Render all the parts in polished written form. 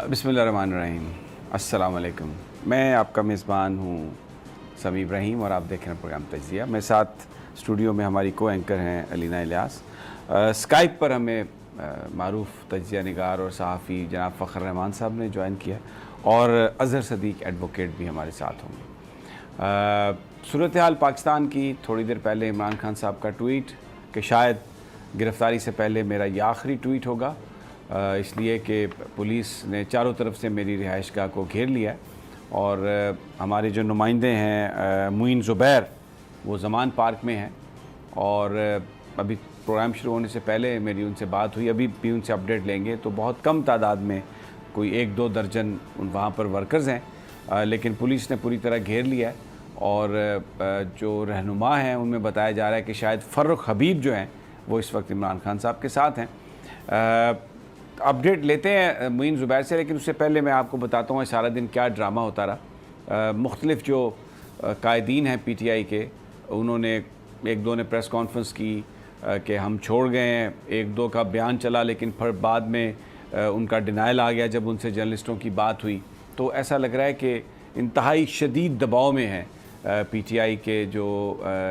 बिस्मिल्लाहिर्रहमानिर्रहीम। अस्सलाम वालेकुम। मैं आपका मेज़बान हूँ समी इब्राहिम और आप देख रहे हैं प्रोग्राम तज्ज़िया। मेरे साथ स्टूडियो में हमारी को एंकर हैं अलीना इलियास। स्काइप पर हमें मारूफ़ तज्ज़िया निगार और सहाफ़ी जनाब फ़खर रहमान साहब ने ज्वाइन किया और अज़हर सदीक़ एडवोकेट भी हमारे साथ होंगे। सूरत हाल पाकिस्तान की, थोड़ी देर पहले इमरान खान साहब का ट्वीट कि शायद गिरफ़्तारी से पहले मेरा ये आखिरी ट्वीट होगा, इसलिए कि पुलिस ने चारों तरफ से मेरी रिहाइशगाह को घेर लिया और हमारे जो नुमाइंदे हैं मुइन ज़ुबैर वो ज़मान पार्क में हैं और अभी प्रोग्राम शुरू होने से पहले मेरी उनसे बात हुई, अभी भी उनसे अपडेट लेंगे। तो बहुत कम तादाद में, कोई 1-2 दर्जन वहाँ पर वर्कर्स हैं, लेकिन पुलिस ने पूरी तरह घेर लिया है और जो रहनुमा हैं उनमें बताया जा रहा है कि शायद फ़र्रुख हबीब जो हैं वो इस वक्त इमरान खान साहब के साथ हैं। अपडेट लेते हैं मुइन ज़ुबैर से, लेकिन उससे पहले मैं आपको बताता हूँ सारा दिन क्या ड्रामा होता रहा। मुख्तलिफ़ जो कायदीन हैं PTI के, उन्होंने 1-2 ने प्रेस कॉन्फ्रेंस की कि हम छोड़ गए हैं, 1-2 का बयान चला, लेकिन फिर बाद में उनका डिनाइल आ गया जब उनसे जर्नलिस्टों की बात हुई। तो ऐसा लग रहा है कि इंतहाई शदीद दबाव में है PTI के जो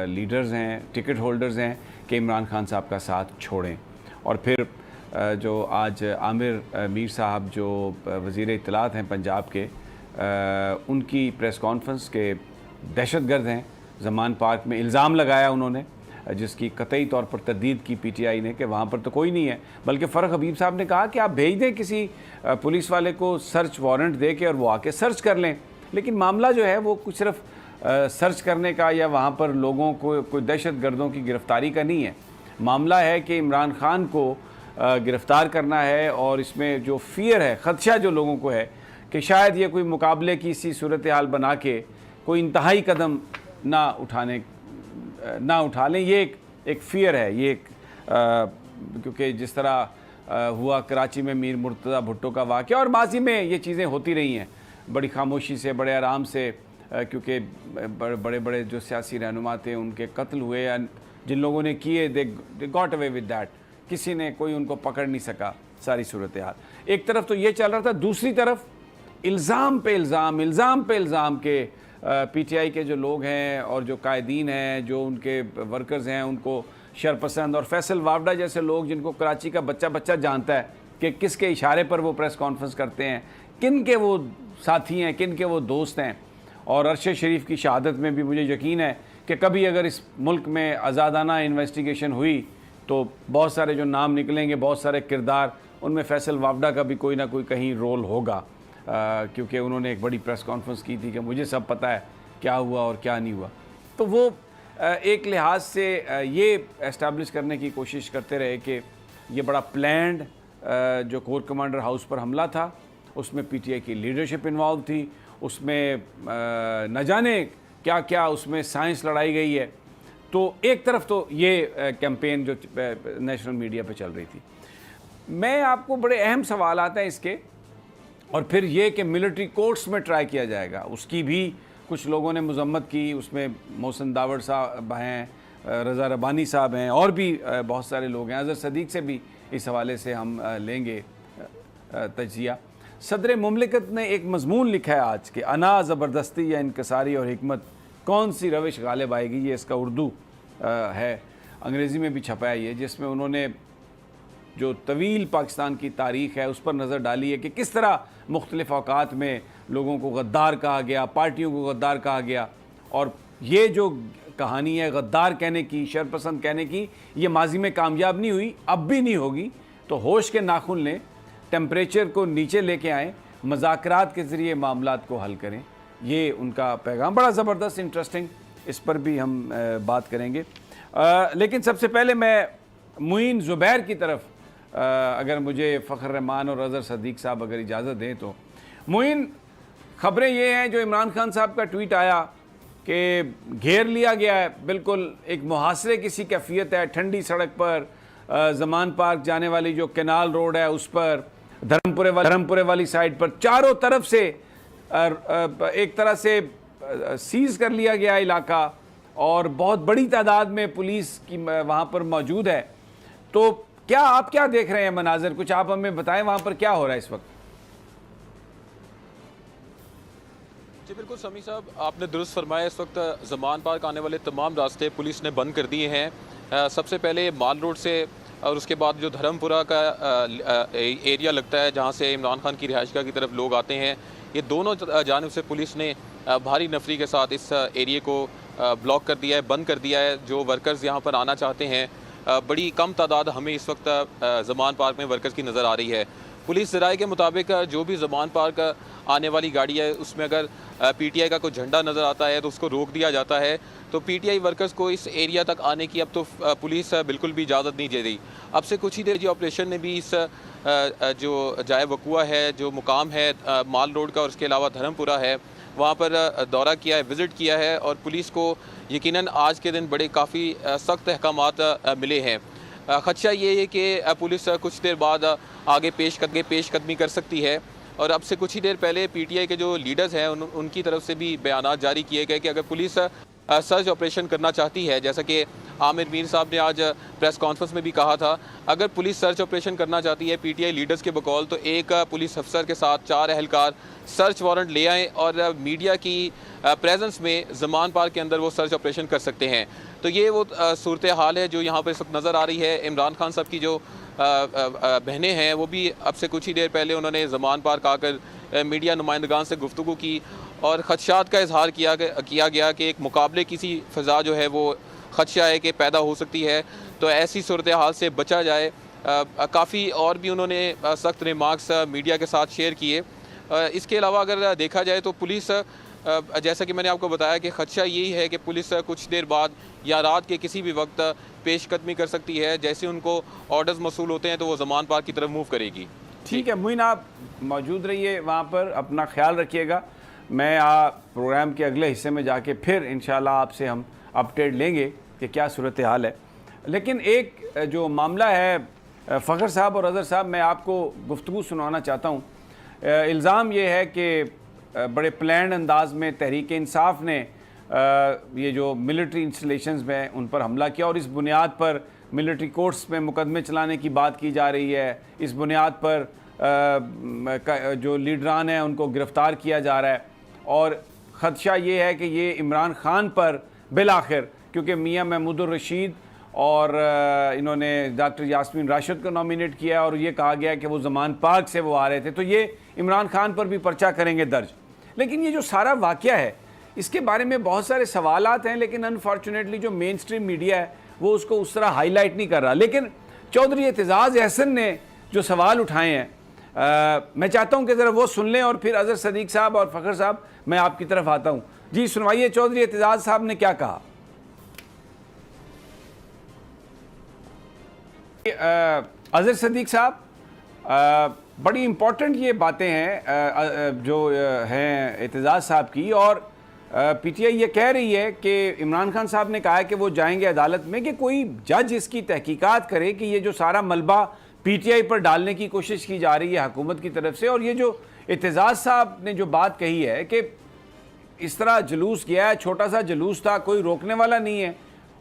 लीडर्स हैं, टिकट होल्डर्स हैं कि इमरान खान साहब का साथ छोड़ें। और फिर जो आज आमिर मीर साहब जो वज़ीर इत्तलात हैं पंजाब के, उनकी प्रेस कॉन्फ्रेंस के दहशतगर्द हैं, ज़मान पार्क में इल्ज़ाम लगाया उन्होंने, जिसकी कतई तौर पर तरदीद की PTI ने कि वहाँ पर तो कोई नहीं है। बल्कि फ़र्रुख हबीब साहब ने कहा कि आप भेज दें किसी पुलिस वाले को, सर्च वारंट दे के, और वो आके सर्च कर लें। लेकिन मामला जो है वो कुछ सिर्फ सर्च करने का या वहाँ पर लोगों को, कोई दहशतगर्दों की गिरफ़्तारी का नहीं है। मामला है कि इमरान खान को गिरफ़्तार करना है और इसमें जो फ़ियर है, ख़दशा जो लोगों को है कि शायद ये कोई मुकाबले की सी सूरत हाल बना के कोई इंतहाई कदम ना उठा लें, ये एक फ़ियर है। ये क्योंकि जिस तरह हुआ कराची में मीर मुर्तज़ा भुट्टो का वाक़या, और माजी में ये चीज़ें होती रही हैं बड़ी खामोशी से, बड़े आराम से, क्योंकि बड़े बड़े जो सियासी रहनुमा थे उनके कत्ल हुए, या जिन लोगों ने किए they got away with that, किसी ने कोई उनको पकड़ नहीं सका। सारी सूरत हाल एक तरफ तो ये चल रहा था, दूसरी तरफ इल्ज़ाम पे इल्ज़ाम के PTI के जो लोग हैं और जो कायदीन हैं, जो उनके वर्कर्स हैं, उनको शरपसंद और फैसल वावडा जैसे लोग, जिनको कराची का बच्चा जानता है कि किसके इशारे पर वो प्रेस कॉन्फ्रेंस करते हैं, किन के वो साथी हैं, किन के वो दोस्त हैं। और अरशद शरीफ की शहादत में भी मुझे यकीन है कि कभी अगर इस मुल्क में आज़ादाना इन्वेस्टिगेशन हुई तो बहुत सारे जो नाम निकलेंगे, बहुत सारे किरदार, उनमें फैसल वावडा का भी कोई ना कोई कहीं रोल होगा, क्योंकि उन्होंने एक बड़ी प्रेस कॉन्फ्रेंस की थी कि मुझे सब पता है क्या हुआ और क्या नहीं हुआ। तो वो एक लिहाज से ये एस्टैब्लिश करने की कोशिश करते रहे कि ये बड़ा प्लान्ड जो कोर कमांडर हाउस पर हमला था, उसमें PTI की लीडरशिप इन्वॉल्व थी, उसमें न जाने क्या क्या उसमें साइंस लड़ाई गई है। तो एक तरफ तो ये कैंपेन जो नेशनल मीडिया पे चल रही थी। मैं आपको बड़े अहम सवाल आते हैं इसके, और फिर ये कि मिलिट्री कोर्ट्स में ट्राई किया जाएगा, उसकी भी कुछ लोगों ने मजम्मत की। उसमें मोहसिन दावड़ साहब हैं, रज़ा रब्बानी साहब हैं, और भी बहुत सारे लोग हैं। अज़हर सदीक़ से भी इस हवाले से हम लेंगे तज्ज़िया। सदर मुमलिकत ने एक मजमून लिखा है आज कि अना ज़बरदस्ती या इनकसारी और हिकमत, कौन सी रविश गालिब आएगी। ये इसका उर्दू है, अंग्रेज़ी में भी छपा है ये, जिसमें उन्होंने जो तवील पाकिस्तान की तारीख़ है उस पर नज़र डाली है कि किस तरह मुख्तलिफ़ औक़ात में लोगों को गद्दार कहा गया, पार्टियों को गद्दार कहा गया। और ये जो कहानी है गद्दार कहने की, शरपसंद कहने की, ये माजी में कामयाब नहीं हुई, अब भी नहीं होगी। तो होश के नाखून लें, टेम्परेचर को नीचे लेके आएँ, मज़ाकरात के ज़रिए मामलात को हल करें। ये उनका पैगाम बड़ा ज़बरदस्त, इंटरेस्टिंग, इस पर भी हम बात करेंगे। लेकिन सबसे पहले मैं मुइन ज़ुबैर की तरफ, अगर मुझे फ़खर रहमान और अज़हर सदीक़ साहब अगर इजाज़त दें तो। मुइन, ख़बरें ये हैं जो इमरान खान साहब का ट्वीट आया कि घेर लिया गया है, बिल्कुल एक मुहासरे की सी कैफियत है, ठंडी सड़क पर, ज़मान पार्क जाने वाली जो कैनाल रोड है उस पर, धर्मपुरे वाली साइड पर, चारों तरफ से एक तरह से सीज़ कर लिया गया इलाका, और बहुत बड़ी तादाद में पुलिस की वहाँ पर मौजूद है। तो क्या आप क्या देख रहे हैं मनाज़र, कुछ आप हमें बताएं वहाँ पर क्या हो रहा है इस वक्त? बिल्कुल समी साहब, आपने दुरुस्त फरमाया। इस वक्त ज़मान पार्क आने वाले तमाम रास्ते पुलिस ने बंद कर दिए हैं। सबसे पहले माल रोड से और उसके बाद जो धर्मपुरा का एरिया लगता है जहाँ से इमरान खान की रिहाइशगाह की तरफ लोग आते हैं, ये दोनों जानिब से पुलिस ने भारी नफरी के साथ इस एरिए को ब्लॉक कर दिया है, बंद कर दिया है। जो वर्कर्स यहाँ पर आना चाहते हैं, बड़ी कम तादाद हमें इस वक्त ज़मान पार्क में वर्कर्स की नज़र आ रही है। पुलिस ज़राए के मुताबिक जो भी ज़मान पार्क आने वाली गाड़ी है उसमें अगर पीटीआई का कोई झंडा नज़र आता है तो उसको रोक दिया जाता है। तो पीटीआई वर्कर्स को इस एरिया तक आने की अब तो पुलिस बिल्कुल भी इजाज़त नहीं दे रही। अब से कुछ ही देर जी ऑपरेशन ने भी इस जो जाए वकुआ है, जो मुकाम है माल रोड का और उसके अलावा धर्मपुरा है, वहाँ पर दौरा किया है, विज़िट किया है। और पुलिस को यकीनन आज के दिन बड़े काफ़ी सख्त अहकामात मिले हैं। ख़दशा ये है कि पुलिस कुछ देर बाद आगे पेशकदमी कर सकती है। और अब से कुछ ही देर पहले पीटीआई के जो लीडर्स हैं उनकी तरफ से भी बयानात जारी किए गए कि अगर पुलिस सर्च ऑपरेशन करना चाहती है, जैसा कि आमिर मीर साहब ने आज प्रेस कॉन्फ्रेंस में भी कहा था, अगर पुलिस सर्च ऑपरेशन करना चाहती है पीटीआई लीडर्स के बकौल, तो एक पुलिस अफसर के साथ 4 एहलकार सर्च वारंट ले आएँ और मीडिया की प्रेजेंस में ज़मान पार्क के अंदर वो सर्च ऑपरेशन कर सकते हैं। तो ये वो सूरत हाल है जो यहाँ पर इस वक्त नज़र आ रही है। इमरान खान साहब की जो बहनें हैं वो भी अब से कुछ ही देर पहले उन्होंने ज़मान पार्क आकर मीडिया नुमाइंदगान से गुफ्तगू की और ख़दशात का इजहार किया गया कि एक मुकाबले किसी फ़ज़ा जो है वो ख़दशा है कि पैदा हो सकती है, तो ऐसी सूरत हाल से बचा जाए। काफ़ी और भी उन्होंने सख्त रिमार्क्स मीडिया के साथ शेयर किए। इसके अलावा अगर देखा जाए तो पुलिस, जैसा कि मैंने आपको बताया कि ख़दशा यही है कि पुलिस कुछ देर बाद या रात के किसी भी वक्त पेशकदमी कर सकती है। जैसे उनको ऑर्डर्स मसूल होते हैं तो वो ज़मान पार्क की तरफ मूव करेगी। ठीक है मुइन, आप मौजूद रहिए वहाँ पर, अपना ख्याल रखिएगा। मैं प्रोग्राम के अगले हिस्से में जाके फिर इंशाल्लाह आपसे हम अपडेट लेंगे कि क्या सूरत हाल है। लेकिन एक जो मामला है फ़खर साहब और अज़हर साहब, मैं आपको गुफ्तगू सुनाना चाहता हूँ। इल्ज़ाम ये है कि बड़े प्लान अंदाज में तहरीक इंसाफ ने ये जो मिलिट्री इंस्टॉलेशंस में उन पर हमला किया और इस बुनियाद पर मिलिट्री कोर्ट्स में मुकदमे चलाने की बात की जा रही है। इस बुनियाद पर जो लीडरान हैं उनको गिरफ़्तार किया जा रहा है और ख़दशा ये है कि ये इमरान खान पर बिलाखिर, क्योंकि मियां महमूदुर रशीद और इन्होंने डॉक्टर यास्मीन राशिद को नॉमिनेट किया और ये कहा गया कि वो ज़मान पार्क से वो आ रहे थे, तो ये इमरान खान पर भी पर्चा करेंगे दर्ज। लेकिन ये जो सारा वाक़या है इसके बारे में बहुत सारे सवालात हैं, लेकिन अनफॉर्चुनेटली जो मेन स्ट्रीम मीडिया है वो उसको उस तरह हाईलाइट नहीं कर रहा। लेकिन चौधरी एतजाज़ अहसन ने जो सवाल उठाए हैं, मैं चाहता हूँ कि ज़रा वो सुन लें और फिर अज़हर सदीक साहब और फ़खर साहब मैं आपकी तरफ आता हूँ। जी सुनवाइए, चौधरी एतजाज़ साहब ने क्या कहा। अज़हर सदीक साहब, बड़ी इम्पॉर्टेंट ये बातें हैं जो हैं एतजाज़ साहब की, और पीटीआई ये कह रही है कि इमरान खान साहब ने कहा है कि वो जाएंगे अदालत में कि कोई जज इसकी तहकीकात करे कि ये जो सारा मलबा पीटीआई पर डालने की कोशिश की जा रही है हुकूमत की तरफ से। और ये जो एतजाज़ साहब ने जो बात कही है कि इस तरह जुलूस गया है, छोटा सा जुलूस था, कोई रोकने वाला नहीं है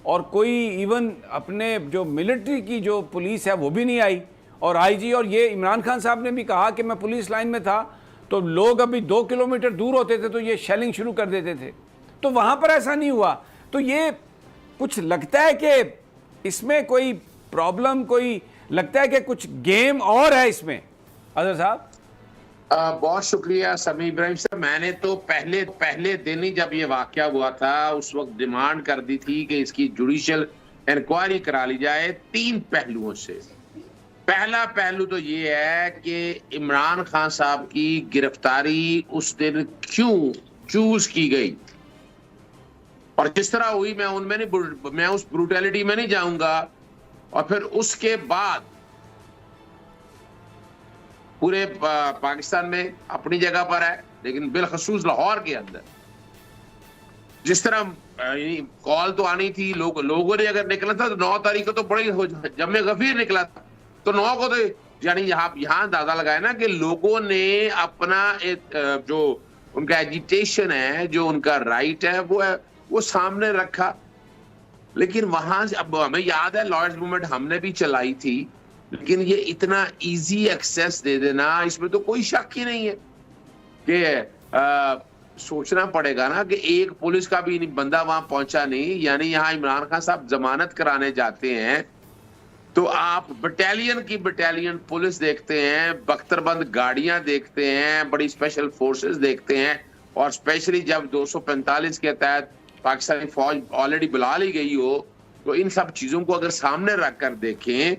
और कोई इवन अपने जो मिलिट्री की जो पुलिस है वो भी नहीं आई और आईजी, और ये इमरान खान साहब ने भी कहा कि मैं पुलिस लाइन में था तो लोग अभी 2 किलोमीटर दूर होते थे तो ये शेलिंग शुरू कर देते थे, तो वहाँ पर ऐसा नहीं हुआ। तो ये कुछ लगता है कि इसमें कोई प्रॉब्लम, कोई लगता है कि कुछ गेम और है इसमें। अज़हर साहब, बहुत शुक्रिया समी इब्राहिम साहब। मैंने तो पहले दिन ही जब ये वाकया हुआ था उस वक्त डिमांड कर दी थी कि इसकी जुडिशियल इंक्वायरी करा ली जाए 3 पहलुओं से। पहला पहलू तो ये है कि इमरान खान साहब की गिरफ्तारी उस दिन क्यों चूज की गई और जिस तरह हुई, मैं उस ब्रूटैलिटी में नहीं जाऊंगा। और फिर उसके बाद पूरे पाकिस्तान में अपनी जगह पर है, लेकिन बिलखसूस लाहौर के अंदर जिस तरह कॉल तो आनी थी, लोगों ने अगर निकला था तो 9 तारीख को तो बड़ी जमे गफीर निकला था, तो 9 को तो यानी यहाँ अंदाजा लगाया ना कि लोगों ने अपना एक जो उनका एजिटेशन है, जो उनका राइट है वो सामने रखा। लेकिन वहां से अब हमें याद है लॉयर्स मूवमेंट हमने भी चलाई थी, लेकिन ये इतना इजी एक्सेस दे देना, इसमें तो कोई शक ही नहीं है कि सोचना पड़ेगा ना कि एक पुलिस का भी बंदा वहां पहुंचा नहीं, यानी यहाँ इमरान खान साहब जमानत कराने जाते हैं तो आप बटालियन की बटालियन पुलिस देखते हैं, बख्तरबंद गाड़ियां देखते हैं, बड़ी स्पेशल फोर्सेस देखते हैं, और स्पेशली जब 245 के तहत पाकिस्तानी फौज ऑलरेडी बुला ली गई हो, तो इन सब चीजों को अगर सामने रखकर देखें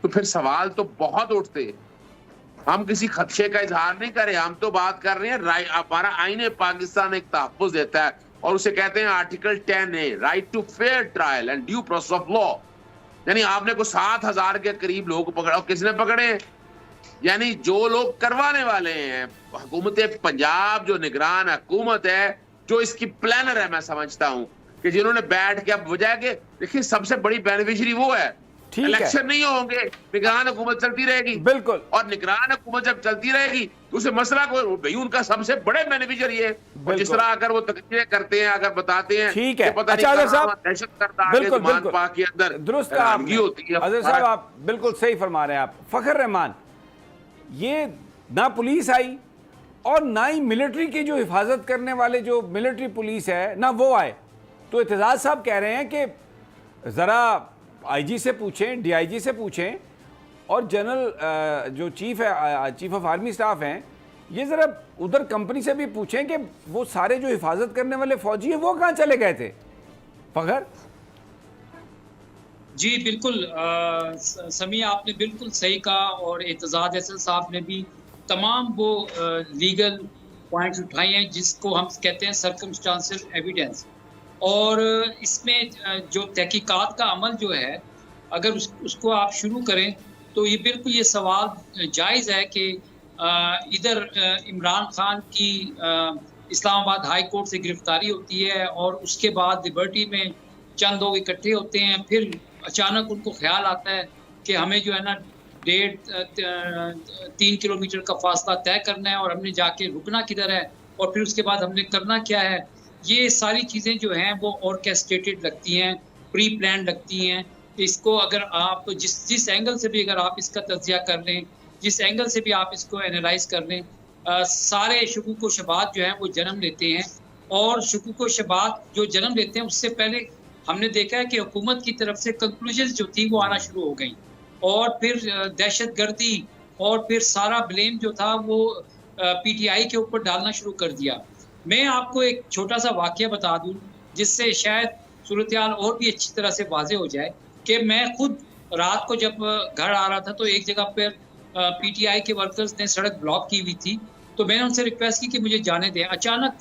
तो फिर सवाल तो बहुत उठते हैं। हम किसी खदशे का इजहार नहीं कर रहे, हम तो बात कर रहे हैं हमारा आईने पाकिस्तान एक तहफ्फुज देता है और उसे कहते हैं article 10A, right to fair trial and due process of law. यानी आपने को 7,000 के करीब लोग पकड़ा, और किसने पकड़े? यानी जो लोग करवाने वाले हैं, हुकूमत पंजाब जो निगरान हुकूमत है, जो इसकी प्लानर है, मैं समझता हूं कि जिन्होंने बैठ के, अब वजह के देखिए सबसे बड़ी बेनिफिशियरी वो है। इलेक्शन नहीं होंगे, निगरान हुकूमत चलती रहेगी, बिल्कुल, और निगरान हुकूमत जब चलती रहेगी तो उसे मसला को भाई उनका सबसे बड़े बेनिफिशियरी है। जिस तरह अगर वो तकरीरें करते हैं, अगर बताते हैं, ठीक है, पता अच्छा नहीं साहब, दहशतगर्द बिल्कुल बिल्कुल के अंदर दुरुस्त होती है। अजहर साहब आप बिल्कुल सही फरमा रहे हैं। आप फखर रहमान, ये ना पुलिस आई और ना ही मिलिट्री की जो हिफाजत करने वाले जो मिलिट्री पुलिस है ना वो आए, तो एतजाज साहब कह रहे हैं कि ज़रा आईजी से पूछें, डीआईजी से पूछें, और जनरल जो चीफ है, चीफ ऑफ आर्मी स्टाफ हैं, ये ज़रा उधर कंपनी से भी पूछें कि वो सारे जो हिफाजत करने वाले फौजी हैं वो कहाँ चले गए थे। फखर जी बिल्कुल, समी आपने बिल्कुल सही कहा, और एतजाज हसन साहब ने भी तमाम वो लीगल पॉइंट्स उठाए हैं जिसको हम कहते हैं सर्कमस्टांशियल एविडेंस। और इसमें जो तहकीकात का अमल जो है, अगर उसको आप शुरू करें तो ये बिल्कुल ये सवाल जायज़ है कि इधर इमरान खान की इस्लामाबाद हाई कोर्ट से गिरफ्तारी होती है और उसके बाद लिबर्टी में चंद लोग इकट्ठे होते हैं, फिर अचानक उनको ख्याल आता है कि हमें जो है ना 3 किलोमीटर का फासला तय करना है और हमने जाके रुकना किधर है, और फिर उसके बाद हमने करना क्या है। ये सारी चीज़ें जो हैं वो ऑर्केस्ट्रेटेड लगती हैं, प्री प्लान लगती हैं। इसको अगर आप जिस एंगल से भी अगर आप इसका तज्जिया कर लें, जिस एंगल से भी आप इसको एनालाइज कर लें, सारे शुकूक व शुबहात जो हैं वो जन्म लेते हैं, और शुकूक व शुबहात जो जन्म लेते हैं उससे पहले हमने देखा है कि हुकूमत की तरफ से कंक्लूजन जो थी वो आना शुरू हो गई, और फिर दहशतगर्दी और फिर सारा ब्लेम जो था वो पीटीआई के ऊपर डालना शुरू कर दिया। मैं आपको एक छोटा सा वाकया बता दूं जिससे शायद सूरत हाल और भी अच्छी तरह से वाजे हो जाए कि मैं खुद रात को जब घर आ रहा था तो एक जगह पर पीटीआई के वर्कर्स ने सड़क ब्लॉक की हुई थी, तो मैंने उनसे रिक्वेस्ट की कि मुझे जाने दें। अचानक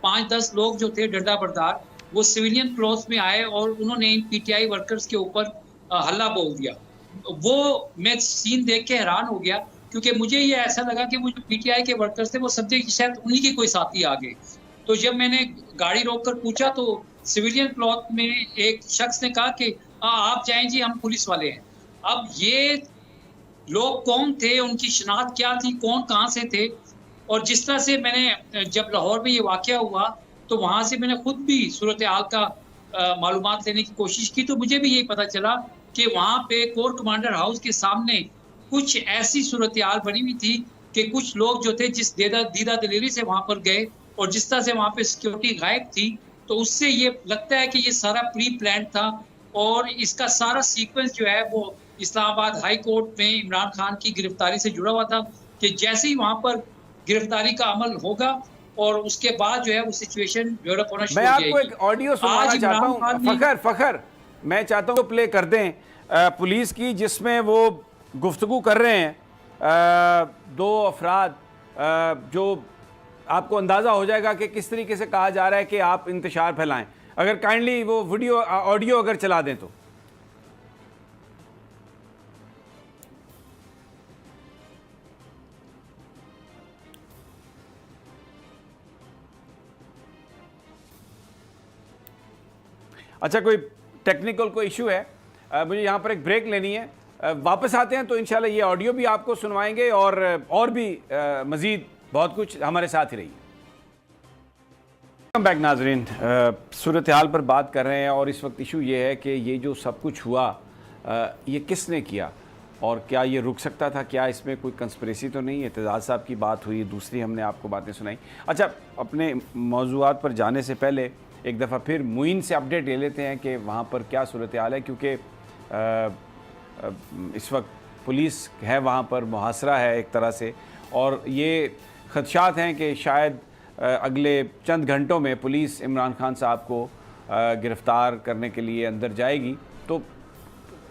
5-10 लोग जो थे डंडा बरदार, वो सिविलियन क्लॉथ्स में आए और उन्होंने इन पीटीआई वर्कर्स के ऊपर हल्ला बोल दिया। वो मैं सीन देख के हैरान हो गया, क्योंकि मुझे ये ऐसा लगा कि वो जो पीटीआई के वर्कर्स थे वो समझे कि शायद उन्हीं के कोई साथी आ गए। तो जब मैंने गाड़ी रोककर पूछा तो सिविलियन क्लॉथ में एक शख्स ने कहा कि आप जाएं जी, हम पुलिस वाले हैं। अब ये लोग कौन थे, उनकी शिनाख्त क्या थी, कौन कहाँ से थे, और जिस तरह से मैंने जब लाहौर में ये वाकया हुआ तो वहाँ से मैंने खुद भी सूरत हाल का मालूमात लेने की कोशिश की, तो मुझे भी यही पता चला कि वहाँ पे कोर कमांडर हाउस के सामने कुछ ऐसी सूरत हाल बनी हुई थी कि कुछ लोग जो थे जिस दीदा दिलेरी से वहाँ पर गए और जिस तरह से वहाँ पे सिक्योरिटी गायब थी, तो उससे ये लगता है कि ये सारा प्री प्लान था, और इसका सारा सीक्वेंस जो है वो इस्लामाबाद हाई कोर्ट में इमरान खान की गिरफ्तारी से जुड़ा हुआ था कि जैसे ही वहाँ पर गिरफ्तारी का अमल होगा और उसके बाद जो है वो सिचुएशन डेवलप होना शुरू हो जाएगी। मैं आपको एक ऑडियो सुनाना चाहता हूँ फखर, मैं चाहता हूँ प्ले कर दें पुलिस की, जिसमें वो गुफ्तगू कर रहे हैं 2 अफराद, जो आपको अंदाज़ा हो जाएगा कि किस तरीके से कहा जा रहा है कि आप इंतशार फैलाएं। अगर काइंडली वो वीडियो ऑडियो अगर चला दें तो। अच्छा, कोई टेक्निकल कोई इशू है, मुझे यहाँ पर एक ब्रेक लेनी है, वापस आते हैं तो इंशाल्लाह ये ऑडियो भी आपको सुनवाएंगे और भी मज़ीद बहुत कुछ। हमारे साथ ही रहिए। वेलकम बैक नाजरीन, सूरत हाल पर बात कर रहे हैं और इस वक्त इशू ये है कि ये जो सब कुछ हुआ ये किसने किया। और क्या ये रुक सकता था, क्या इसमें कोई कंस्पिरेसी तो नहीं? एतजाज़ साहब की बात हुई, दूसरी हमने आपको बातें सुनाई। अच्छा, अपने मौज़ूआत पर जाने से पहले एक दफ़ा फिर मुइन से अपडेट ले लेते हैं कि वहाँ पर क्या सूरत हाल है, क्योंकि इस वक्त पुलिस है वहाँ पर, मुहासरा है एक तरह से, और ये खदशात हैं कि शायद अगले चंद घंटों में पुलिस इमरान खान साहब को गिरफ़्तार करने के लिए अंदर जाएगी। तो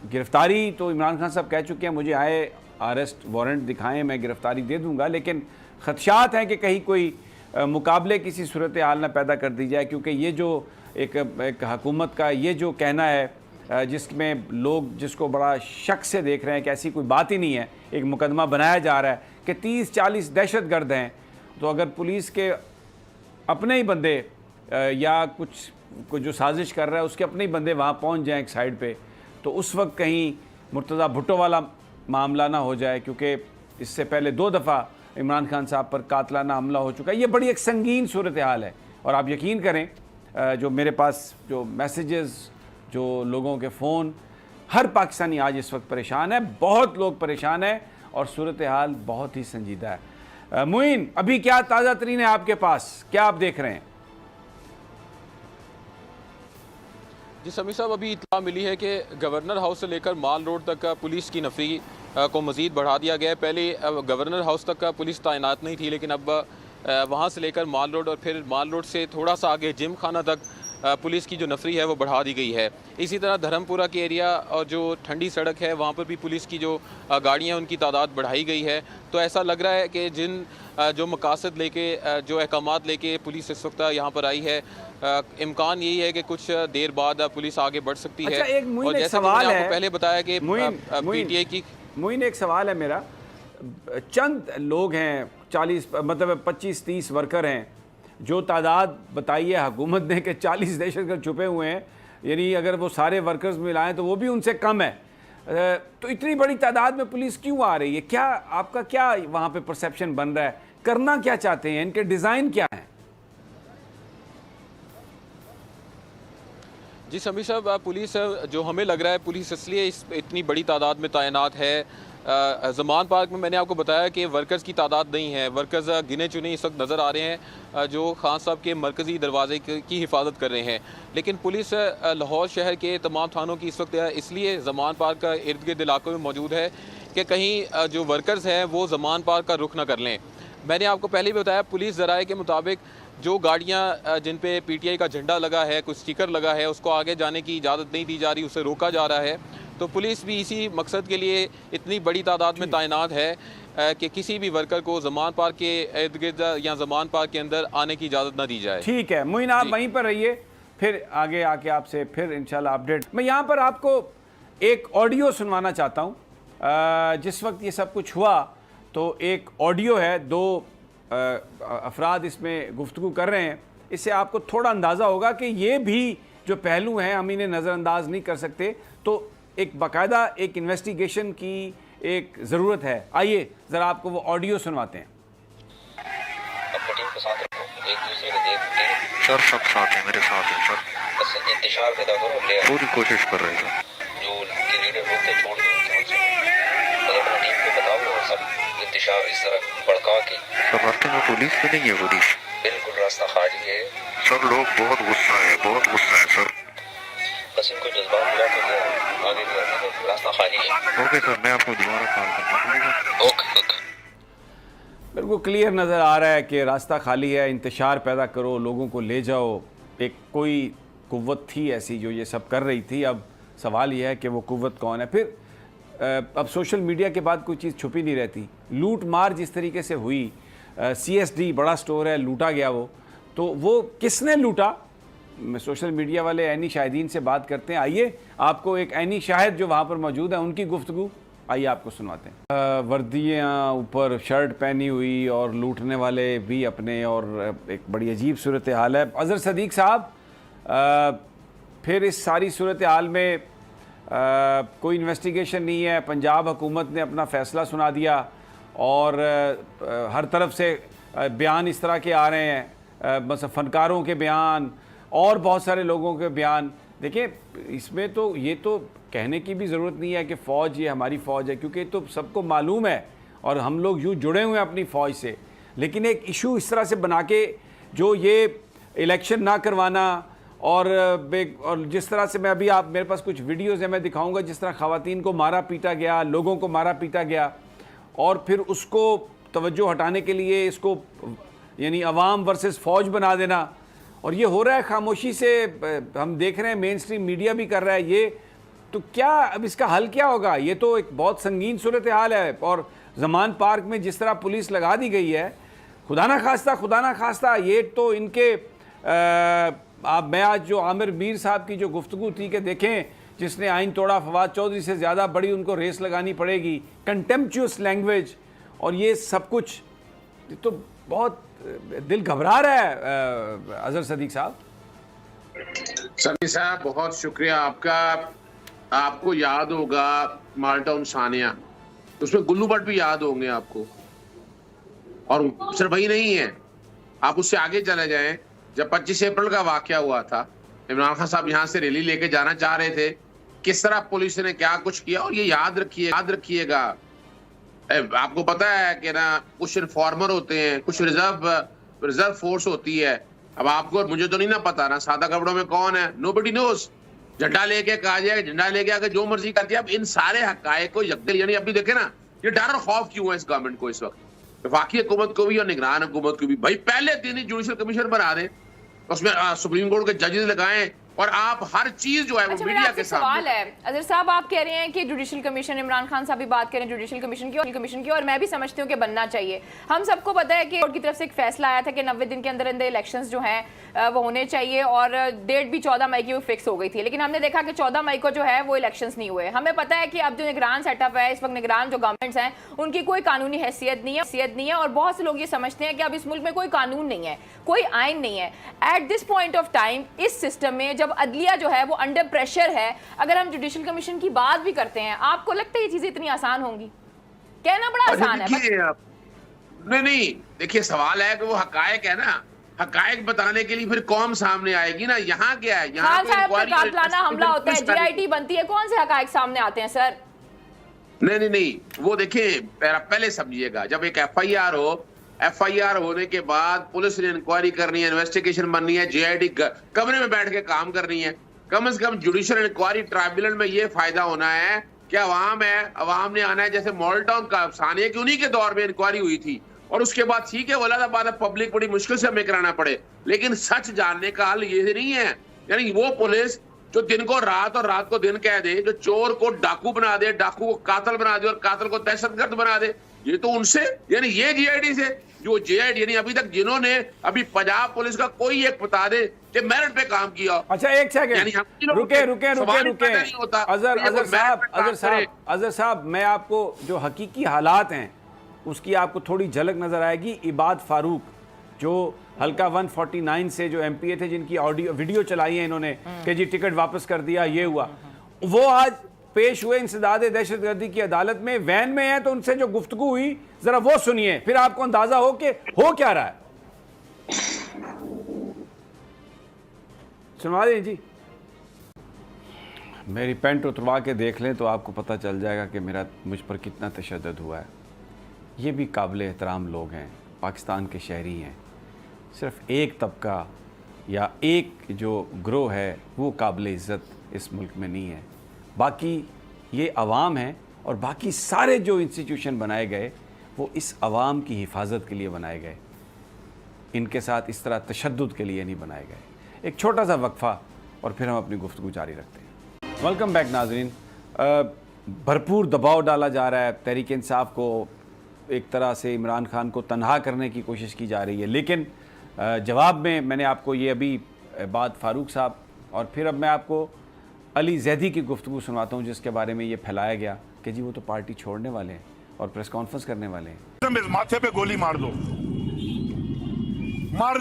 गिरफ़्तारी तो इमरान खान साहब कह चुके हैं, मुझे आए अरेस्ट वारंट दिखाएं, मैं गिरफ़्तारी दे दूंगा, लेकिन खदशात हैं कि कहीं कोई मुकाबले किसी सूरत हाल ना पैदा कर दी जाए, क्योंकि ये जो एक हुकूमत का ये जो कहना है जिसमें लोग जिसको बड़ा शक से देख रहे हैं कि ऐसी कोई बात ही नहीं है, एक मुकदमा बनाया जा रहा है कि 30-40 दहशतगर्द हैं, तो अगर पुलिस के अपने ही बंदे या कुछ जो साजिश कर रहा है उसके अपने ही बंदे वहाँ पहुँच जाएँ एक साइड पे, तो उस वक्त कहीं मुर्तज़ा भुट्टो वाला मामला ना हो जाए, क्योंकि इससे पहले 2 दफ़ा इमरान खान साहब पर कातलाना हमला हो चुका है। ये बड़ी एक संगीन सूरत हाल है, और आप यकीन करें जो मेरे पास जो मैसेजेस, जो लोगों के फ़ोन, हर पाकिस्तानी आज इस वक्त परेशान है, बहुत लोग परेशान हैं और सूरत हाल बहुत ही संजीदा है। मुइन, अभी क्या ताज़ा तरीन है आपके पास, क्या आप देख रहे हैं? जी समीर साहब, अभी इत्तला मिली है कि गवर्नर हाउस से लेकर माल रोड तक का पुलिस की नफरी को मज़ीद बढ़ा दिया गया है। पहले गवर्नर हाउस तक का पुलिस तैनात नहीं थी, लेकिन अब वहाँ से लेकर माल रोड और फिर माल रोड से थोड़ा सा आगे जिम खाना तक पुलिस की जो नफरी है वो बढ़ा दी गई है। इसी तरह धर्मपुरा के एरिया और जो ठंडी सड़क है वहाँ पर भी पुलिस की जो गाड़ियाँ उनकी तादाद बढ़ाई गई है। तो ऐसा लग रहा है कि जो मकासद लेके, जो अहकामात लेके पुलिस इस वक्त यहाँ पर आई है, इम्कान यही है कि कुछ देर बाद पुलिस आगे बढ़ सकती है। अच्छा, एक और जैसे सवाल मैंने है, आपको पहले बताया कि पीटीआई की मुइन एक सवाल है मेरा, चंद लोग हैं, 40 मतलब 25-30 वर्कर हैं, जो तादाद बताई है हुकूमत ने कि 40 दहशतगर्द छुपे हुए हैं, यानी अगर वो सारे वर्कर्स मिलाएं तो वो भी उनसे कम है। तो इतनी बड़ी तादाद में पुलिस क्यों आ रही है? क्या आपका क्या वहाँ पे परसेप्शन बन रहा है? करना क्या चाहते हैं? इनके डिज़ाइन क्या हैं? जी समीर साहब, पुलिस जो हमें लग रहा है पुलिस इसलिए इतनी बड़ी तादाद में तैनात है। ज़मान पार्क में मैंने आपको बताया कि वर्कर्स की तादाद नहीं है, वर्कर्स गिने चुने इस वक्त नज़र आ रहे हैं जो खान साहब के मरकज़ी दरवाज़े की हिफाजत कर रहे हैं। लेकिन पुलिस लाहौर शहर के तमाम थानों की इस वक्त इसलिए ज़मान पार्क का इर्द गिर्द इलाकों में मौजूद है कि कहीं जो वर्कर्स हैं वो ज़मान पार्क का रुख ना कर लें। मैंने आपको पहले भी बताया, पुलिस ज़राए के मुताबिक जो गाड़ियाँ जिन पे पीटीआई का झंडा लगा है, कुछ स्टिकर लगा है, उसको आगे जाने की इजाज़त नहीं दी जा रही, उसे रोका जा रहा है। तो पुलिस भी इसी मकसद के लिए इतनी बड़ी तादाद में तैनात है कि किसी भी वर्कर को ज़मान पार्क के इर्द गिर्द या ज़मान पार्क के अंदर आने की इजाज़त ना दी जाए। ठीक है मुइन, आप वहीं पर रहिए, फिर आगे आके आपसे फिर इंशाल्लाह अपडेट। मैं यहाँ पर आपको एक ऑडियो सुनवाना चाहता हूँ। जिस वक्त ये सब कुछ हुआ तो एक ऑडियो है, 2 अफराद इसमें गुफ्तगू कर रहे हैं, इससे आपको थोड़ा अंदाज़ा होगा कि ये भी जो पहलू हैं हम इन्हें नज़रअंदाज नहीं कर सकते। तो एक बाकायदा एक इन्वेस्टिगेशन की एक ज़रूरत है। आइए ज़रा आपको वो ऑडियो सुनवाते हैं। अपनी टीम के साथ रखो, एक दूसरे को देख के सर सब साथ है, मेरे साथ है सर, बस इंतशार पैदा करो, ले पूरी कोशिश कर रहे हैं। जो उनके लीडर होते छोड़ दो उनके मुझसे, बस अपनी टीम को बताओ और सब इंतशार इस तरह भड़का के। सर रास्ते में पुलिस तो नहीं है? पुलिस बिल्कुल रास्ता खाली है सर, लोग बहुत गुस्सा है, बहुत गुस्सा है सर, बस इनको जज्बात मिला तो आगे भी रास्ता खाली है। ओके सर, मैं आपको दोबारा कॉल करता हूँ। ओके। बिल्कुल क्लियर नज़र आ रहा है कि रास्ता खाली है, इंतशार पैदा करो, लोगों को ले जाओ। एक कोई कुव्वत थी ऐसी जो ये सब कर रही थी। अब सवाल यह है कि वो कुव्वत कौन है। फिर अब सोशल मीडिया के बाद कोई चीज़ छुपी नहीं रहती। लूट मार जिस तरीके से हुई, CSD बड़ा स्टोर है, लूटा गया तो वो किसने लूटा? सोशल मीडिया वाले ऐनी शाहिदीन से बात करते हैं। आइए आपको एक ऐनी शाहिद जो वहाँ पर मौजूद है उनकी गुफ्तगू आइए आपको सुनवाते हैं। वर्दियाँ ऊपर शर्ट पहनी हुई और लूटने वाले भी अपने, और एक बड़ी अजीब सूरत हाल है। अज़हर सदीक साहब, फिर इस सारी सूरत हाल में कोई इन्वेस्टिगेशन नहीं है, पंजाब हुकूमत ने अपना फ़ैसला सुना दिया और हर तरफ से बयान इस तरह के आ रहे हैं, बस फ़नकारों के बयान और बहुत सारे लोगों के बयान देखिए, इसमें तो ये तो कहने की भी ज़रूरत नहीं है कि फ़ौज ये हमारी फ़ौज है, क्योंकि तो सबको मालूम है और हम लोग यूँ जुड़े हुए हैं अपनी फ़ौज से। लेकिन एक इशू इस तरह से बना के जो ये इलेक्शन ना करवाना और जिस तरह से मैं अभी आप मेरे पास कुछ वीडियोज़ हैं, मैं दिखाऊंगा जिस तरह ख़वातीन को मारा पीटा गया, लोगों को मारा पीटा गया, और फिर उसको तवज्जो हटाने के लिए इसको यानी अवाम वर्सेस फ़ौज बना देना, और ये हो रहा है खामोशी से। हम देख रहे हैं मेन स्ट्रीम मीडिया भी कर रहा है ये। तो क्या अब इसका हल क्या होगा? ये तो एक बहुत संगीन सूरत हाल है। और ज़मान पार्क में जिस तरह पुलिस लगा दी गई है, खुदा ना खास्ता ये तो इनके मैं आज जो आमिर मीर साहब की जो गुफ्तगू थी कि देखें जिसने आइन तोड़ा फवाद चौधरी से ज़्यादा बड़ी उनको रेस लगानी पड़ेगी, कंटेम्पचुअस लैंग्वेज, और ये सब कुछ तो बहुत दिल घबरा रहा है। अजहर सदीक साहब। सनी साहब, बहुत शुक्रिया आपका। आपको याद होगा माल्टा उन सानिया, उसमें गुल्लू भट्ट भी याद होंगे आपको। और सिर्फ वही नहीं है, आप उससे आगे चले जाएं, जब 25 अप्रैल का वाकया हुआ था, इमरान खान साहब यहाँ से रैली लेके जाना चाह रहे थे, किस तरह पुलिस ने क्या कुछ किया। और ये याद रखिएगा, आपको पता है कि ना कुछ इन्फॉर्मर होते हैं, कुछ रिजर्व फोर्स होती है। अब आपको और मुझे तो नहीं ना पता ना सादा कपड़ों में कौन है, नोबडी नोस। झंडा लेके कहा जाए, झंडा लेके आके जो मर्जी करती है। अब इन सारे हकायक को यानी अभी देखे ना, ये डर और खौफ क्यों है इस गवर्नमेंट को इस वक्त, वफाकी हुकूमत को भी और निगरान हुकूमत को भी। भाई पहले दिन ही जुडिशल कमीशन बना दें, उसमें सुप्रीम कोर्ट के जजेस लगाएं, और आप हर चीज जो है वो मीडिया के सामने। सवाल है अजहर साहब, आप कह रहे हैं कि जुडिशल कमीशन, इमरान खान साहब भी बात करें जुडिशल कमीशन की, और मैं भी समझती हूँ कि बनना चाहिए। हम सबको पता है कि कोर्ट की तरफ से एक फैसला आया था कि 90 दिन के अंदर अंदर इलेक्शंस जो हैं वो होने चाहिए, और डेट भी 14 मई की वो फिक्स हो गई थी। लेकिन हमने देखा कि 14 मई को जो है वो इलेक्शंस नहीं हुए। हमें पता है कि अब जो निगरान सेटअप है इस वक्त, निगरान जो गवर्नमेंट्स हैं उनकी कोई कानूनी हैसियत नहीं है, और बहुत से लोग ये समझते हैं कि अब इस मुल्क में कोई कानून नहीं है, कोई आइन नहीं है। At this point of time इस सिस्टम में जब अदलिया जो है वो अंडर प्रेशर है, अगर हम जुडिशल कमीशन की बात भी करते हैं, आपको लगता है ये चीजें इतनी आसान होंगी? कहना बड़ा आसान है। नहीं, देखिए सवाल है कि वो हकायक है ना, हकायक बताने के लिए फिर कौम सामने आएगी ना। यहाँ क्या है, यहाँ कातलाना हमला होता है, जीआईटी बनती है, कौन से हकायक सामने आते हैं सर? नहीं, वो देखिए पहले समझिएगा, जब एक एफआईआर होने के बाद पुलिस ने इंक्वायरी करनी है, इन्वेस्टिगेशन बननी है, जीआईटी कमरे में बैठ के काम करनी है। कम से कम जुडिशियल इंक्वायरी ट्राइब्यूनल में ये फायदा होना है कि अवाम ने आना है। जैसे मॉल्टाउन का सानिया की उन्हीं के दौर में इंक्वायरी हुई थी, और उसके बाद ठीक है वलादाबाद पब्लिक बड़ी मुश्किल से हमें कराना पड़े, लेकिन सच जानने का हल ये नहीं है। यानी वो पुलिस जो दिन को रात और रात को दिन कह दे, जो चोर को डाकू बना दे, डाकू को कातिल बना दे, और कातिल को दहशतगर्द बना दे, ये तो उनसे, यानी ये जीआईडी से, जो जीआईडी यानी अभी तक जिन्होंने अभी पंजाब पुलिस का कोई एक बता दे कि मेरिट पे काम किया। अच्छा एक सेकंड, रुके अजहर साहब, मैं आपको जो हकीकी हालात हैं उसकी आपको थोड़ी झलक नजर आएगी। इबाद फारूक जो हल्का 149 से जो एमपीए थे, जिनकी ऑडियो वीडियो चलाई है इन्होंने कि जी टिकट वापस कर दिया, ये हुआ, वो आज पेश हुए इंसदाद दहशतगर्दी की अदालत में, वैन में है, तो उनसे जो गुफ्तगू हुई जरा वो सुनिए, फिर आपको अंदाजा हो कि हो क्या रहा है। सुनवा दें जी। मेरी पैंट उतरवा के देख लें तो आपको पता चल जाएगा कि मुझ पर कितना तशद्दुद हुआ है। ये भी काबिल एहतराम लोग हैं, पाकिस्तान के शहरी हैं। सिर्फ एक तबका या एक जो ग्रोह है वो काबिल इज़्ज़त इस मुल्क में नहीं है। बाकी ये अवाम है, और बाकी सारे जो इंस्टीट्यूशन बनाए गए वो इस अवाम की हिफाजत के लिए बनाए गए, इनके साथ इस तरह तशद्दुद के लिए नहीं बनाए गए। एक छोटा सा वक्फा और फिर हम अपनी गुफ्तगू जारी रखते हैं। वेलकम बैक नाज़रीन। भरपूर दबाव डाला जा रहा है तहरीक इंसाफ को, एक तरह से इमरान खान को तनहा करने की कोशिश की जा रही है, लेकिन जवाब में मैंने आपको ये अभी बात फारूक साहब, और फिर अब मैं आपको अली जैदी की गुफ्तगू सुनाता हूँ जिसके बारे में ये फैलाया गया कि जी वो तो पार्टी छोड़ने वाले हैं और प्रेस कॉन्फ्रेंस करने वाले हैं। माथे पे गोली मार दो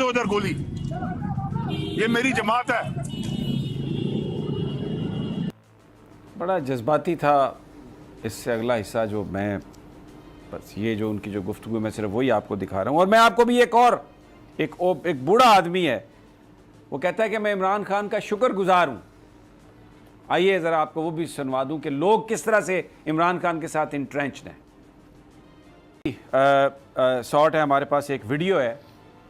उधर गोली, ये मेरी जमात है। बड़ा जज्बाती था। इससे अगला हिस्सा जो मैं बस ये जो उनकी जो गुफ्तगू मैं सिर्फ वही आपको दिखा रहा हूँ। और मैं आपको भी एक बूढ़ा आदमी है, वो कहता है कि मैं इमरान खान का शुक्रगुजार हूँ आइए ज़रा आपको वो भी सुनवा दूं कि लोग किस तरह से इमरान खान के साथ इंट्रेंच्ड हैं। शॉर्ट है हमारे पास, एक वीडियो है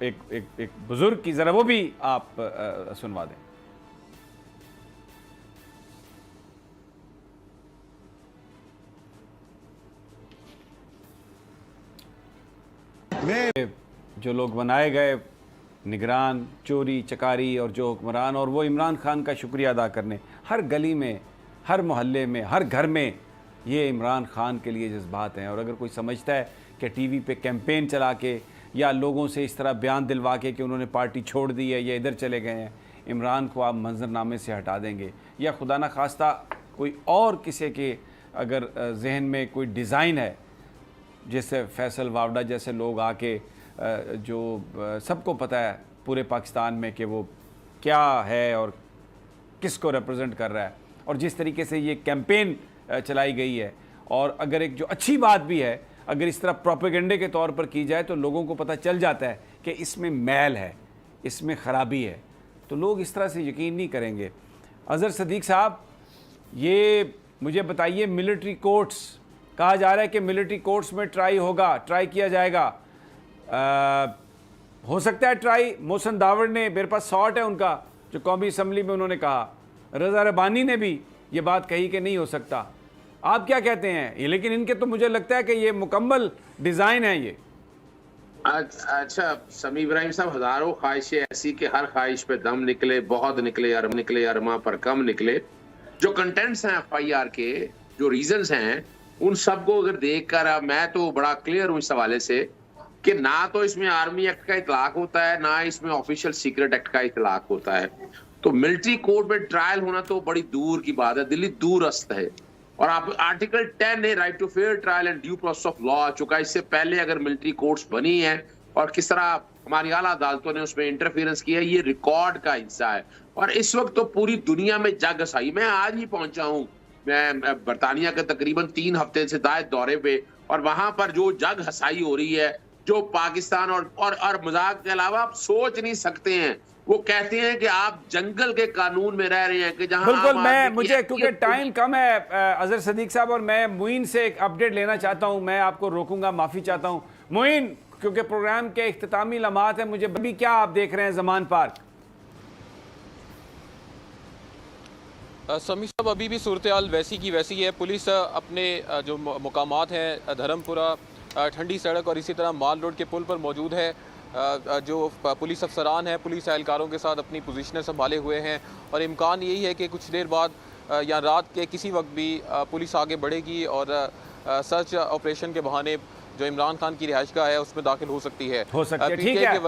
एक बुजुर्ग की, ज़रा वो भी आप सुनवा दें। जो लोग बनाए गए निगरान, चोरी चकारी और जो हुक्मरान, और वो इमरान खान का शुक्रिया अदा करने, हर गली में, हर मोहल्ले में, हर घर में ये इमरान खान के लिए जज्बात हैं। और अगर कोई समझता है कि टीवी पे कैंपेन चला के या लोगों से इस तरह बयान दिलवा के कि उन्होंने पार्टी छोड़ दी है या इधर चले गए हैं, इमरान को आप मंजरनामे से हटा देंगे, या खुदा न खास्ता कोई और किसी के अगर जहन में कोई डिज़ाइन है, जैसे फैसल वावड़ा जैसे लोग आके जो सबको पता है पूरे पाकिस्तान में कि वो क्या है और किस को रिप्रेजेंट कर रहा है, और जिस तरीके से ये कैंपेन चलाई गई है, और अगर एक जो अच्छी बात भी है, अगर इस तरह प्रोपेगेंडे के तौर पर की जाए तो लोगों को पता चल जाता है कि इसमें मैल है, इसमें ख़राबी है, तो लोग इस तरह से यकीन नहीं करेंगे। अज़हर सदीक साहब, ये मुझे बताइए, मिलिट्री कोर्ट्स कहा जा रहा है कि मिलिट्री कोर्ट्स में ट्राई किया जाएगा, हो सकता है ट्राई। मोहसिन दावड़ ने, मेरे पास शॉर्ट है उनका, जो कौमी असम्बली में उन्होंने कहा, रज़ा रबानी ने भी ये बात कही कि नहीं हो सकता। आप क्या कहते हैं ये? लेकिन इनके तो मुझे लगता है कि ये मुकम्मल डिज़ाइन है ये। अच्छा समी इब्राहिम साहब, हजारों ख्वाहिशें ऐसी कि हर ख्वाहिश पे दम निकले, बहुत निकले, अरमा पर कम निकले। जो कंटेंट्स हैं FIR के, जो रीजंस हैं, उन सबको अगर देखकर मैं तो बड़ा क्लियर हूं इस हवाले से कि ना तो इसमें आर्मी एक्ट का इतलाक होता है, ना इसमें ऑफिशियल सीक्रेट एक्ट का इतलाक होता है। तो मिलिट्री कोर्ट में ट्रायल होना तो बड़ी दूर की बात है, दिल्ली दूरस्त है। और आप आर्टिकल 10 है, right to fair trial and due process of law आ चुका है। इससे पहले अगर मिलिट्री कोर्ट्स बनी है और किस तरह हमारी आला अदालतों ने उसमें इंटरफेरेंस किया, ये रिकॉर्ड का हिस्सा है। और इस वक्त तो पूरी दुनिया में जग हसाई। मैं आज ही पहुंचा हूं, मैं बरतानिया के तकरीबन 3 हफ्ते से दायद दौरे पे, और वहां पर जो जग हसाई हो रही है, जो पाकिस्तान और मजाक के अलावा आप सोच नहीं सकते हैं। वो कहते हैं कि आप जंगल के कानून में रह रहे हैं कि जहां बिल्कुल। मैं मुझे क्योंकि टाइम कम है अज़हर सदीक साहब, और मैं मुइन से एक अपडेट लेना चाहता हूं। मैं आपको रोकूंगा, माफ़ी चाहता हूं मुइन, क्योंकि प्रोग्राम के इख्तितामी लम्हात है। मुझे अभी क्या आप देख रहे हैं ज़मान पार्क? समी साहब, अभी भी सूरत हाल वैसी की वैसी है। पुलिस अपने जो मुकामात हैं, धर्मपुरा, ठंडी सड़क और इसी तरह माल रोड के पुल पर मौजूद है। जो पुलिस अफसरान हैं, पुलिस एहलकारों के साथ अपनी पोजीशनें संभाले हुए हैं, और इम्कान यही है कि कुछ देर बाद या रात के किसी वक्त भी पुलिस आगे बढ़ेगी और सर्च ऑपरेशन के बहाने जो इमरान खान की रिहाइशगाह है उसमें दाखिल हो सकती है। ठीक है,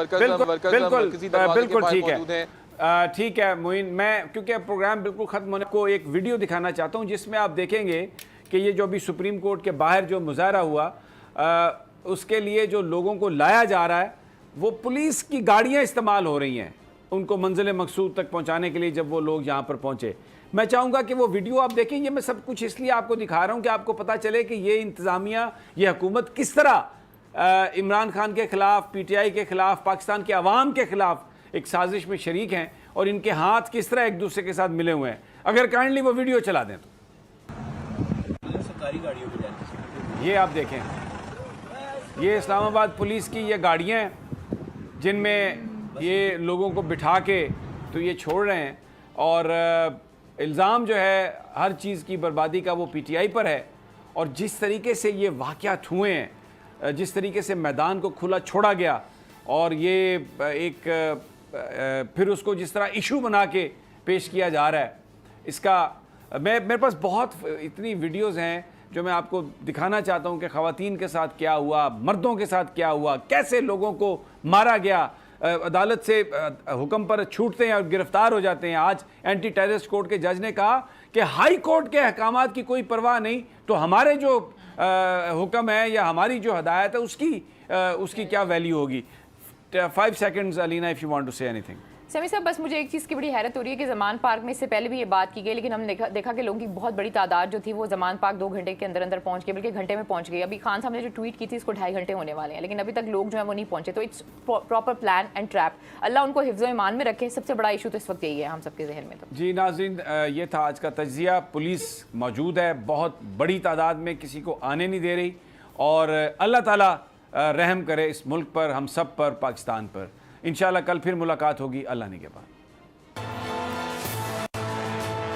ठीक है मुइन। मैं क्योंकि प्रोग्राम बिल्कुल ख़त्म होने को एक वीडियो दिखाना चाहता हूँ जिसमें आप देखेंगे कि ये जो अभी सुप्रीम कोर्ट के बाहर जो मुजाहरा हुआ, उसके लिए जो लोगों को लाया जा रहा है, वो पुलिस की गाड़ियाँ इस्तेमाल हो रही हैं उनको मंजिल मकसूद तक पहुँचाने के लिए। जब वो लोग यहाँ पर पहुँचे, मैं चाहूँगा कि वो वीडियो आप देखें। ये मैं सब कुछ इसलिए आपको दिखा रहा हूँ कि आपको पता चले कि ये इंतज़ामिया, ये हुकूमत किस तरह इमरान खान के ख़िलाफ़, PTI के ख़िलाफ़, पाकिस्तान के अवाम के ख़िलाफ़ एक साजिश में शरीक हैं, और इनके हाथ किस तरह एक दूसरे के साथ मिले हुए हैं। अगर काइंडली वो वीडियो चला दें तो ये आप देखें, ये इस्लामाबाद पुलिस की ये गाड़ियाँ हैं जिनमें ये लोगों को बिठा के तो ये छोड़ रहे हैं, और इल्ज़ाम जो है हर चीज़ की बर्बादी का वो PTI पर है। और जिस तरीके से ये वाक़यात हुए हैं, जिस तरीके से मैदान को खुला छोड़ा गया, और ये एक फिर उसको जिस तरह इशू बना के पेश किया जा रहा है, इसका मेरे पास बहुत इतनी वीडियोस हैं जो मैं आपको दिखाना चाहता हूं कि ख़वातीन के साथ क्या हुआ, मर्दों के साथ क्या हुआ, कैसे लोगों को मारा गया, अदालत से हुक्म पर छूटते हैं और गिरफ्तार हो जाते हैं। आज एंटी टेररिस्ट कोर्ट के जज ने कहा कि हाई कोर्ट के अहकामात की कोई परवाह नहीं, तो हमारे जो हुक्म है या हमारी जो हदायत है उसकी क्या वैल्यू होगी। 5 seconds, Alina, if you want to say anything. समी साहब, बस मुझे एक चीज़ की बड़ी हैरत हो रही है कि जमान पार्क में इससे पहले भी ये बात की गई, लेकिन हमने देखा कि लोगों की बहुत बड़ी तादाद जो थी वो जमान पार्क 2 घंटे के अंदर अंदर पहुंच गई, बल्कि घंटे में पहुंच गई। अभी खान साहब ने जो ट्वीट की थी इसको 2.5 घंटे होने वाले हैं, लेकिन अभी तक लोग जो है वो नहीं पहुंचे। तो it's proper plan and trap. अल्लाह उनको हिफ्ज़ ईमान में रखे। सबसे बड़ा इशू तो इस वक्त यही है हम सबके जहन में। तो जी नाज़रीन, ये था आज का तज्ज़िया। पुलिस मौजूद है, बहुत बड़ी तादाद में, किसी को आने नहीं दे रही, और अल्लाह ताला रहम करे इस मुल्क पर, हम सब पर, पाकिस्तान पर। इंशाल्लाह कल फिर मुलाकात होगी अल्लाह ने के बाद।